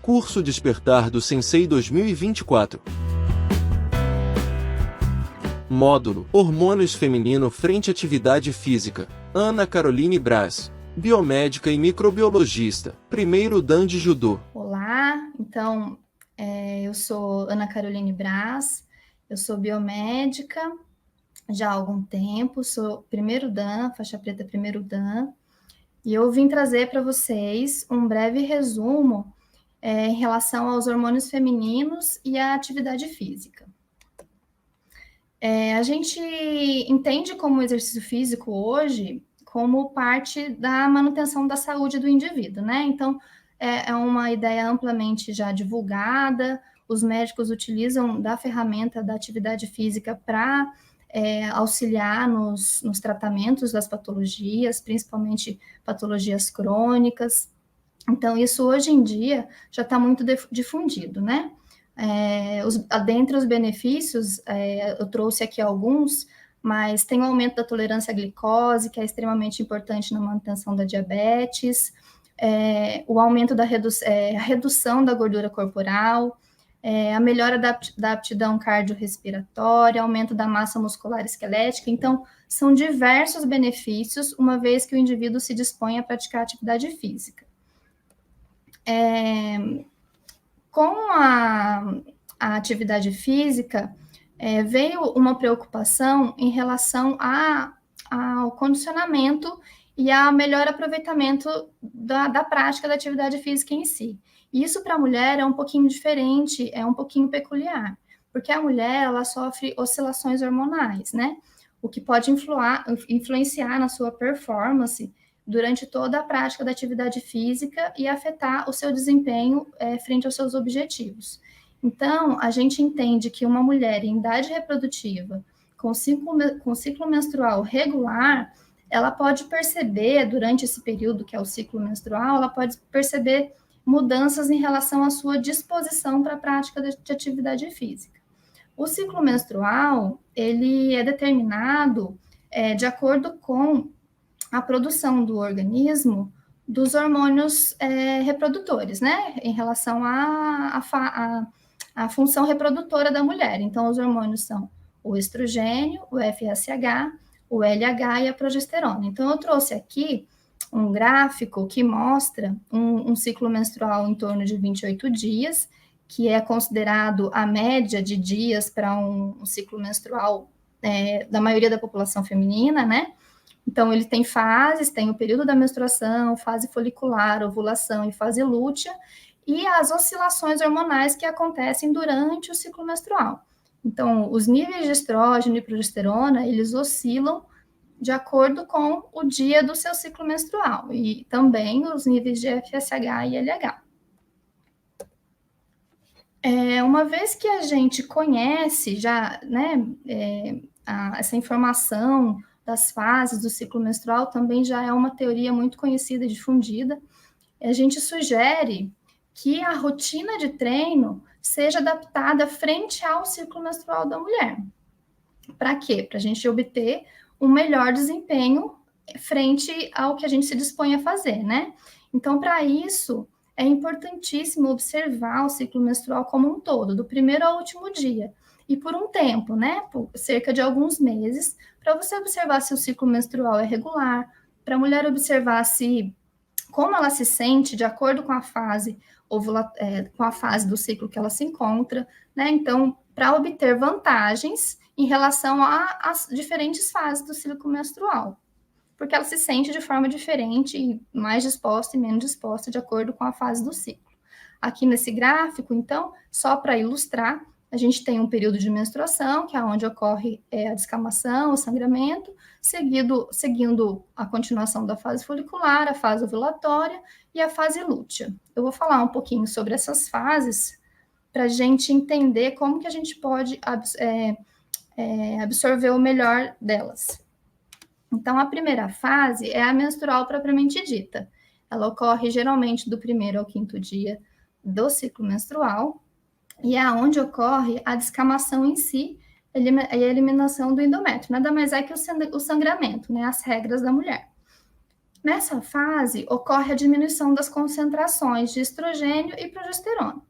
Curso Despertar do Sensei 2024. Módulo Hormônios Feminino frente Atividade Física. Ana Caroline Braz, biomédica e microbiologista, primeiro Dan de Judô. Olá, então eu sou Ana Caroline Braz, eu sou biomédica já há algum tempo, sou primeiro Dan, faixa preta primeiro Dan, e eu vim trazer para vocês um breve resumo em relação aos hormônios femininos e à atividade física. A gente entende como o exercício físico hoje como parte da manutenção da saúde do indivíduo, né? Então, é uma ideia amplamente já divulgada, os médicos utilizam da ferramenta da atividade física para auxiliar nos tratamentos das patologias, principalmente patologias crônicas. Então, isso hoje em dia já está muito difundido, né? Dentre os benefícios, eu trouxe aqui alguns, mas tem o aumento da tolerância à glicose, que é extremamente importante na manutenção da diabetes, o aumento da redução da gordura corporal, a melhora da aptidão cardiorrespiratória, aumento da massa muscular esquelética. Então, são diversos benefícios, uma vez que o indivíduo se dispõe a praticar atividade física. Com a atividade física, veio uma preocupação em relação ao condicionamento e ao melhor aproveitamento da prática da atividade física em si. E isso para a mulher é um pouquinho diferente, é um pouquinho peculiar, porque a mulher ela sofre oscilações hormonais, né? O que pode influenciar na sua performance durante toda a prática da atividade física e afetar o seu desempenho frente aos seus objetivos. Então, a gente entende que uma mulher em idade reprodutiva, com ciclo menstrual regular, ela pode perceber, durante esse período que é o ciclo menstrual, ela pode perceber mudanças em relação à sua disposição para a prática de atividade física. O ciclo menstrual, ele é determinado de acordo com a produção do organismo dos hormônios reprodutores, né? Em relação à função reprodutora da mulher. Então, os hormônios são o estrogênio, o FSH, o LH e a progesterona. Então, eu trouxe aqui um gráfico que mostra um ciclo menstrual em torno de 28 dias, que é considerado a média de dias para um ciclo menstrual da maioria da população feminina, né? Então, ele tem fases, tem o período da menstruação, fase folicular, ovulação e fase lútea, e as oscilações hormonais que acontecem durante o ciclo menstrual. Então, os níveis de estrógeno e progesterona, eles oscilam de acordo com o dia do seu ciclo menstrual, e também os níveis de FSH e LH. Uma vez que a gente conhece já, né, essa informação das fases do ciclo menstrual, também já é uma teoria muito conhecida e difundida. A gente sugere que a rotina de treino seja adaptada frente ao ciclo menstrual da mulher. Para quê? Para a gente obter um melhor desempenho frente ao que a gente se dispõe a fazer, né? Então, para isso, é importantíssimo observar o ciclo menstrual como um todo, do primeiro ao último dia. E por um tempo, né? Por cerca de alguns meses, para você observar se o ciclo menstrual é regular, para a mulher observar como ela se sente de acordo com a fase com a fase do ciclo que ela se encontra, né? Então, para obter vantagens em relação às diferentes fases do ciclo menstrual, porque ela se sente de forma diferente e mais disposta e menos disposta de acordo com a fase do ciclo. Aqui nesse gráfico, então, só para ilustrar, a gente tem um período de menstruação, que é onde ocorre a descamação, o sangramento, seguindo a continuação da fase folicular, a fase ovulatória e a fase lútea. Eu vou falar um pouquinho sobre essas fases para a gente entender como que a gente pode absorver o melhor delas. Então, a primeira fase é a menstrual propriamente dita. Ela ocorre geralmente do 1º ao 5º dia do ciclo menstrual, e é onde ocorre a descamação em si e a eliminação do endométrio. Nada mais é que o sangramento, né? As regras da mulher. Nessa fase, ocorre a diminuição das concentrações de estrogênio e progesterona.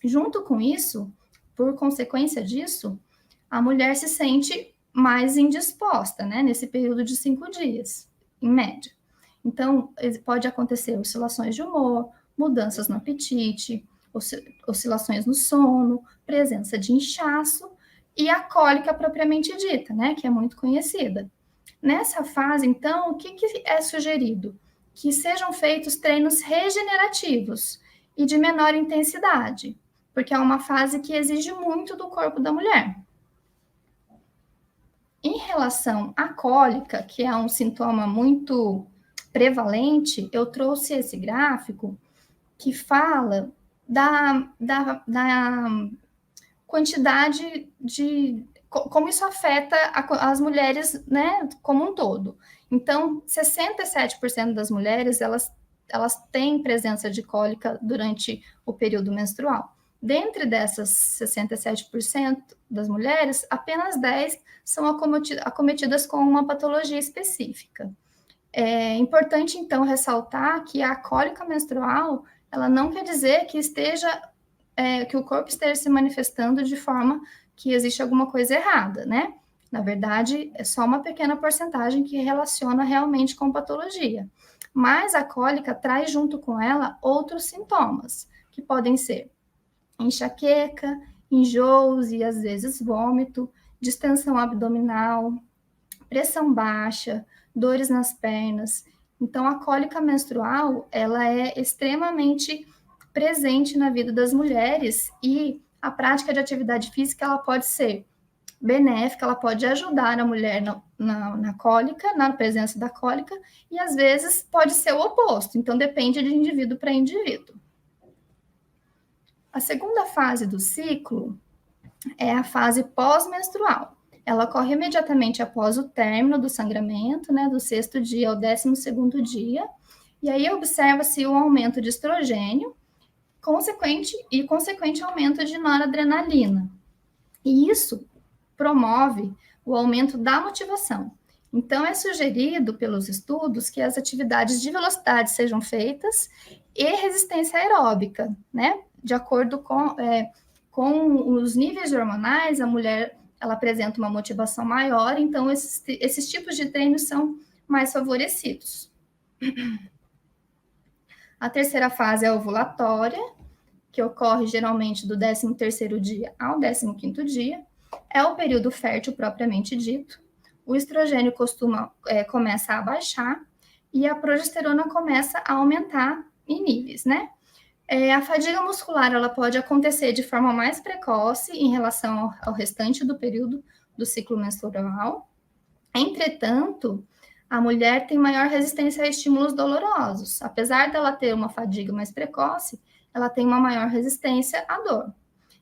Junto com isso, por consequência disso, a mulher se sente mais indisposta, né, nesse período de 5 dias, em média. Então, pode acontecer oscilações de humor, mudanças no apetite, oscilações no sono, presença de inchaço e a cólica propriamente dita, né, que é muito conhecida. Nessa fase, então, o que é sugerido? Que sejam feitos treinos regenerativos e de menor intensidade, porque é uma fase que exige muito do corpo da mulher. Em relação à cólica, que é um sintoma muito prevalente, eu trouxe esse gráfico que fala da quantidade de como isso afeta as mulheres, né, como um todo. Então, 67% das mulheres, elas têm presença de cólica durante o período menstrual. Dentre dessas 67% das mulheres, apenas 10 são acometidas com uma patologia específica. É importante, então, ressaltar que a cólica menstrual, ela não quer dizer que que o corpo esteja se manifestando de forma que existe alguma coisa errada, né? Na verdade, é só uma pequena porcentagem que relaciona realmente com patologia. Mas a cólica traz junto com ela outros sintomas, que podem ser enxaqueca, enjoos e às vezes vômito, distensão abdominal, pressão baixa, dores nas pernas. Então, a cólica menstrual, ela é extremamente presente na vida das mulheres e a prática de atividade física, ela pode ser benéfica, ela pode ajudar a mulher na cólica, na presença da cólica, e às vezes pode ser o oposto, então depende de indivíduo para indivíduo. A segunda fase do ciclo é a fase pós-menstrual. Ela ocorre imediatamente após o término do sangramento, né, do 6º dia ao 12º dia, e aí observa-se o aumento de estrogênio, consequente aumento de noradrenalina. E isso promove o aumento da motivação. Então, é sugerido pelos estudos que as atividades de velocidade sejam feitas e resistência aeróbica, né? De acordo com os níveis hormonais, a mulher ela apresenta uma motivação maior, então esses tipos de treinos são mais favorecidos. A terceira fase é a ovulatória, que ocorre geralmente do 13º dia ao 15º dia, é o período fértil propriamente dito. O estrogênio começa a baixar e a progesterona começa a aumentar em níveis, né? A fadiga muscular ela pode acontecer de forma mais precoce em relação ao restante do período do ciclo menstrual. Entretanto, a mulher tem maior resistência a estímulos dolorosos. Apesar dela ter uma fadiga mais precoce, ela tem uma maior resistência à dor.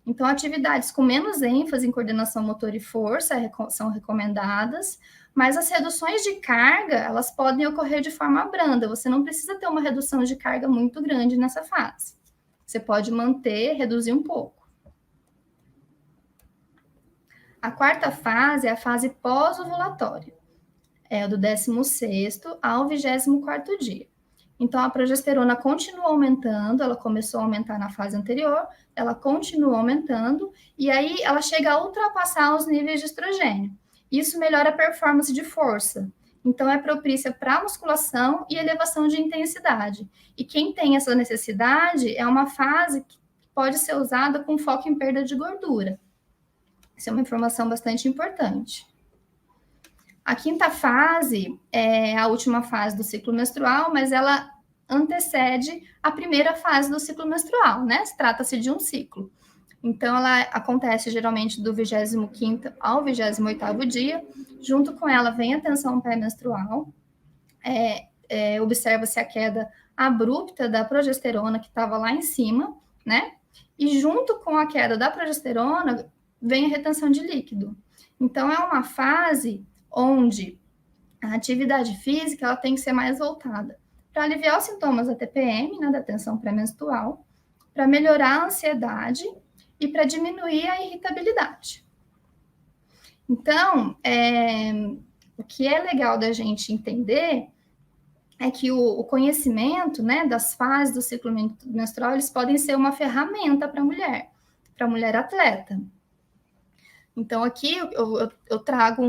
Então, atividades com menos ênfase em coordenação motor e força são recomendadas, mas as reduções de carga, elas podem ocorrer de forma branda. Você não precisa ter uma redução de carga muito grande nessa fase. Você pode reduzir um pouco. A quarta fase é a fase pós-ovulatória. É do 16º ao 24º dia. Então, a progesterona continua aumentando, ela começou a aumentar na fase anterior, ela continua aumentando, e aí ela chega a ultrapassar os níveis de estrogênio. Isso melhora a performance de força. Então, é propícia para musculação e elevação de intensidade. E quem tem essa necessidade é uma fase que pode ser usada com foco em perda de gordura. Isso é uma informação bastante importante. A quinta fase é a última fase do ciclo menstrual, mas ela antecede a primeira fase do ciclo menstrual, né? Trata-se de um ciclo. Então, ela acontece geralmente do 25º ao 28º dia. Junto com ela vem a tensão pré-menstrual. Observa-se a queda abrupta da progesterona que estava lá em cima, né? E junto com a queda da progesterona vem a retenção de líquido. Então, é uma fase onde a atividade física ela tem que ser mais voltada para aliviar os sintomas da TPM, né, da tensão pré-menstrual, para melhorar a ansiedade e para diminuir a irritabilidade. Então, o que é legal da gente entender é que o conhecimento, né, das fases do ciclo menstrual, eles podem ser uma ferramenta para a mulher atleta. Então, aqui eu trago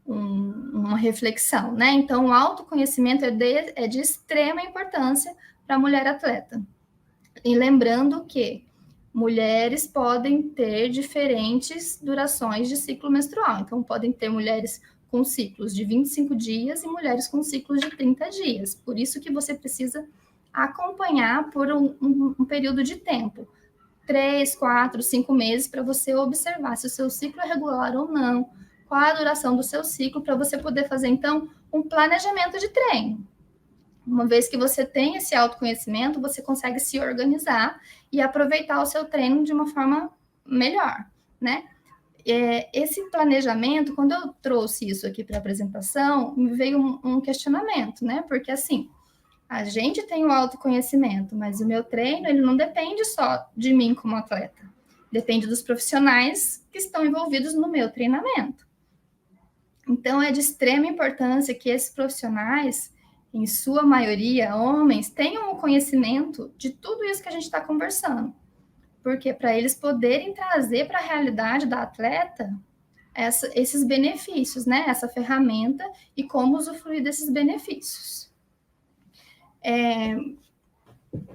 uma reflexão, né? Então, o autoconhecimento é de extrema importância para a mulher atleta. E lembrando que mulheres podem ter diferentes durações de ciclo menstrual. Então, podem ter mulheres com ciclos de 25 dias e mulheres com ciclos de 30 dias. Por isso que você precisa acompanhar por um período de tempo. 3, 4, 5 meses para você observar se o seu ciclo é regular ou não, qual a duração do seu ciclo, para você poder fazer, então, um planejamento de treino. Uma vez que você tem esse autoconhecimento, você consegue se organizar e aproveitar o seu treino de uma forma melhor, né? Esse planejamento, quando eu trouxe isso aqui para a apresentação, me veio um questionamento, né? Porque, assim, a gente tem o autoconhecimento, mas o meu treino, ele não depende só de mim como atleta. Depende dos profissionais que estão envolvidos no meu treinamento. Então, é de extrema importância que esses profissionais, em sua maioria, homens, tenham o conhecimento de tudo isso que a gente está conversando. Porque para eles poderem trazer para a realidade da atleta esses benefícios, né? Essa ferramenta e como usufruir desses benefícios.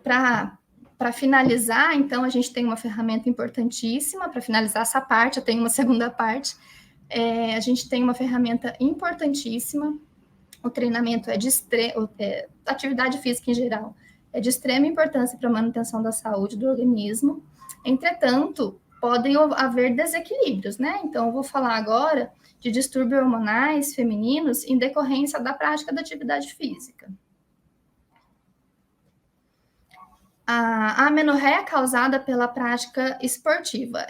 Para finalizar, então, a gente tem uma ferramenta importantíssima. Para finalizar essa parte, eu tenho uma segunda parte. A gente tem uma ferramenta importantíssima. O treinamento atividade física em geral é de extrema importância para a manutenção da saúde do organismo. Entretanto, podem haver desequilíbrios, né? Então, eu vou falar agora de distúrbios hormonais femininos em decorrência da prática da atividade física. A amenorreia causada pela prática esportiva.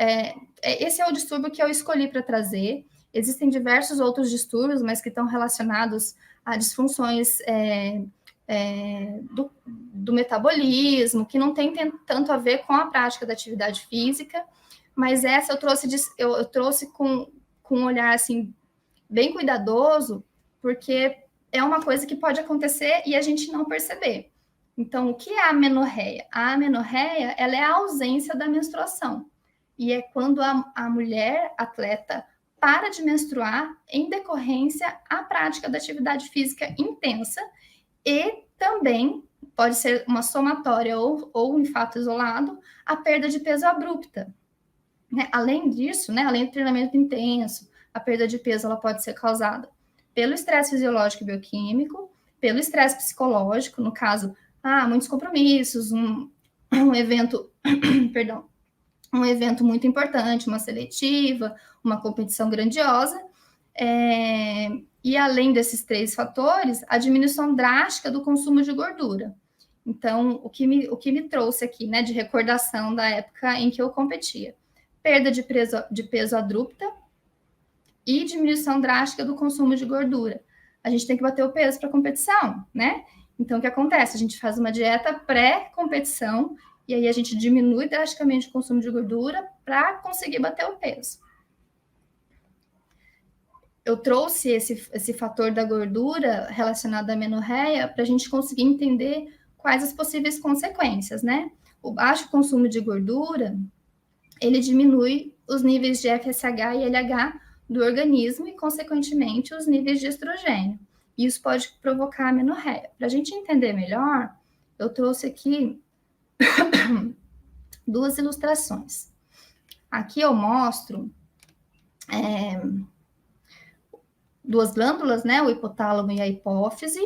Esse é o distúrbio que eu escolhi para trazer. Existem diversos outros distúrbios, mas que estão relacionados a disfunções do metabolismo, que não tem tanto a ver com a prática da atividade física, mas essa eu trouxe com um olhar assim, bem cuidadoso, porque é uma coisa que pode acontecer e a gente não perceber. Então, o que é a amenorreia? A amenorreia, ela é a ausência da menstruação. E é quando a mulher atleta para de menstruar em decorrência à prática da atividade física intensa e também pode ser uma somatória ou em fato isolado, a perda de peso abrupta. Né? Além disso, né, além do treinamento intenso, a perda de peso ela pode ser causada pelo estresse fisiológico e bioquímico, pelo estresse psicológico, no caso, muitos compromissos, um evento, perdão, um evento muito importante, uma seletiva, uma competição grandiosa, e além desses 3 fatores, a diminuição drástica do consumo de gordura. Então, o que me trouxe aqui, né, de recordação da época em que eu competia, perda de peso abrupta e diminuição drástica do consumo de gordura. A gente tem que bater o peso para competição, né? Então, o que acontece? A gente faz uma dieta pré-competição e aí a gente diminui drasticamente o consumo de gordura para conseguir bater o peso. Eu trouxe esse fator da gordura relacionado à amenorreia para a gente conseguir entender quais as possíveis consequências, né? O baixo consumo de gordura, ele diminui os níveis de FSH e LH do organismo e, consequentemente, os níveis de estrogênio. E isso pode provocar amenorreia. Para a gente entender melhor, eu trouxe aqui 2 ilustrações. Aqui eu mostro 2 glândulas, né, o hipotálamo e a hipófise,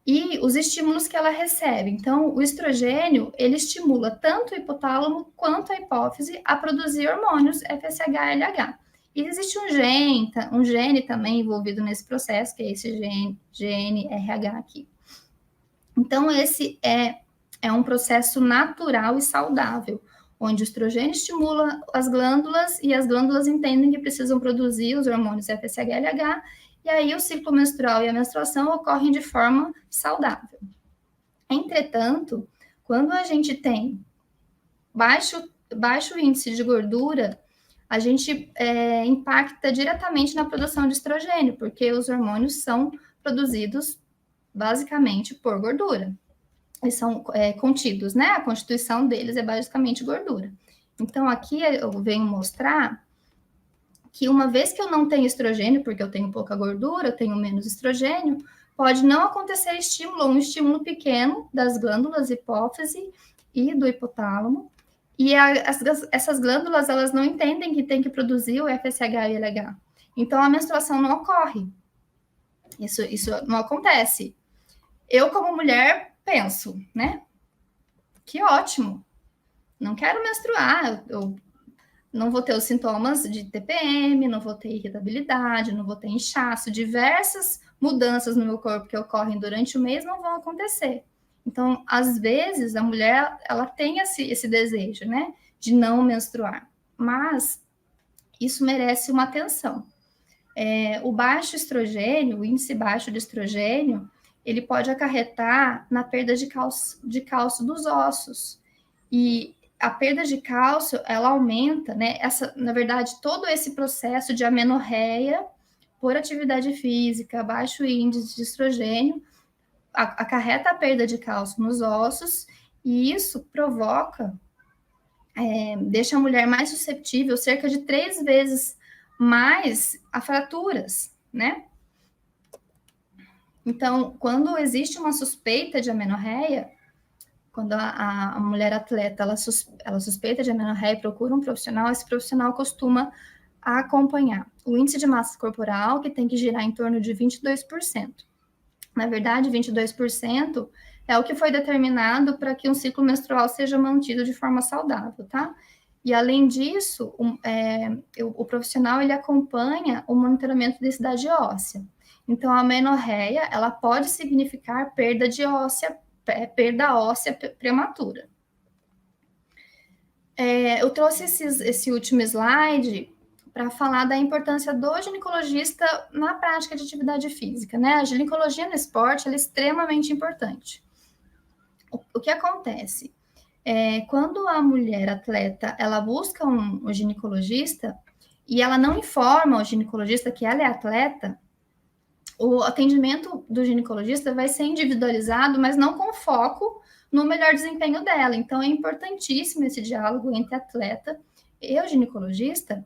e os estímulos que ela recebe. Então, o estrogênio, ele estimula tanto o hipotálamo quanto a hipófise a produzir hormônios FSH e LH. E existe um gene também envolvido nesse processo, que é esse GNRH aqui. Então, esse é um processo natural e saudável, onde o estrogênio estimula as glândulas e as glândulas entendem que precisam produzir os hormônios FSH e LH, e aí o ciclo menstrual e a menstruação ocorrem de forma saudável. Entretanto, quando a gente tem baixo índice de gordura, a gente impacta diretamente na produção de estrogênio, porque os hormônios são produzidos basicamente por gordura. Eles são contidos, né? A constituição deles é basicamente gordura. Então, aqui eu venho mostrar que uma vez que eu não tenho estrogênio, porque eu tenho pouca gordura, eu tenho menos estrogênio, pode não acontecer estímulo, um estímulo pequeno das glândulas hipófise e do hipotálamo, e essas glândulas, elas não entendem que tem que produzir o FSH e LH. Então, a menstruação não ocorre. Isso não acontece. Eu, como mulher, penso, né? Que ótimo. Não quero menstruar. Eu não vou ter os sintomas de TPM, não vou ter irritabilidade, não vou ter inchaço. Diversas mudanças no meu corpo que ocorrem durante o mês não vão acontecer. Então, às vezes, a mulher, ela tem esse desejo, né? De não menstruar. Mas isso merece uma atenção. O baixo estrogênio, o índice baixo de estrogênio, ele pode acarretar na perda de cálcio dos ossos. E a perda de cálcio, ela aumenta, né? Na verdade, todo esse processo de amenorreia por atividade física, baixo índice de estrogênio, acarreta a perda de cálcio nos ossos, e isso provoca, deixa a mulher mais suscetível, cerca de 3 vezes mais a fraturas, né? Então, quando existe uma suspeita de amenorreia, quando a mulher atleta ela suspeita de amenorreia e procura um profissional, esse profissional costuma acompanhar o índice de massa corporal, que tem que girar em torno de 22%. Na verdade, 22% é o que foi determinado para que um ciclo menstrual seja mantido de forma saudável, tá? E, além disso, o profissional, ele acompanha o monitoramento de densidade óssea. Então, a amenorreia, ela pode significar perda óssea prematura. Eu trouxe esse último slide para falar da importância do ginecologista na prática de atividade física, né? A ginecologia no esporte, ela é extremamente importante. O que acontece? Quando a mulher atleta, ela busca um ginecologista e ela não informa o ginecologista que ela é atleta, o atendimento do ginecologista vai ser individualizado, mas não com foco no melhor desempenho dela. Então, é importantíssimo esse diálogo entre atleta e o ginecologista,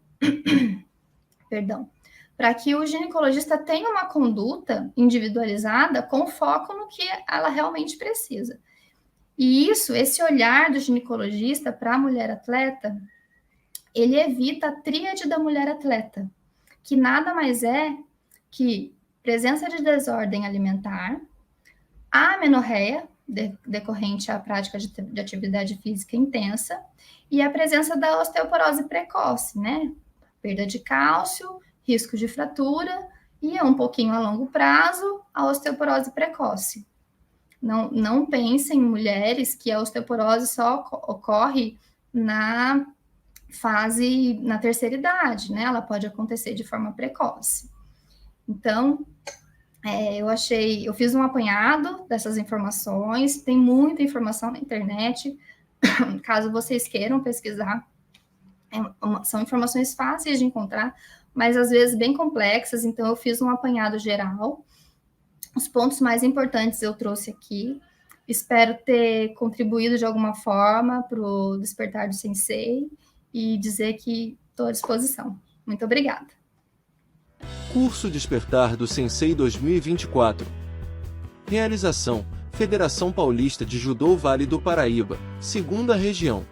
perdão, para que o ginecologista tenha uma conduta individualizada com foco no que ela realmente precisa. E esse olhar do ginecologista para a mulher atleta, ele evita a tríade da mulher atleta, que nada mais é que presença de desordem alimentar, a amenorreia, decorrente à prática de atividade física intensa, e a presença da osteoporose precoce, né? Perda de cálcio, risco de fratura, e um pouquinho a longo prazo, a osteoporose precoce. Não pensem em mulheres que a osteoporose só ocorre na terceira idade, né? Ela pode acontecer de forma precoce. Então, eu fiz um apanhado dessas informações, tem muita informação na internet, caso vocês queiram pesquisar, são informações fáceis de encontrar, mas às vezes bem complexas, então eu fiz um apanhado geral. Os pontos mais importantes eu trouxe aqui. Espero ter contribuído de alguma forma para o despertar do Sensei e dizer que estou à disposição. Muito obrigada. Curso Despertar do Sensei 2024. Realização: Federação Paulista de Judô Vale do Paraíba, 2ª Região.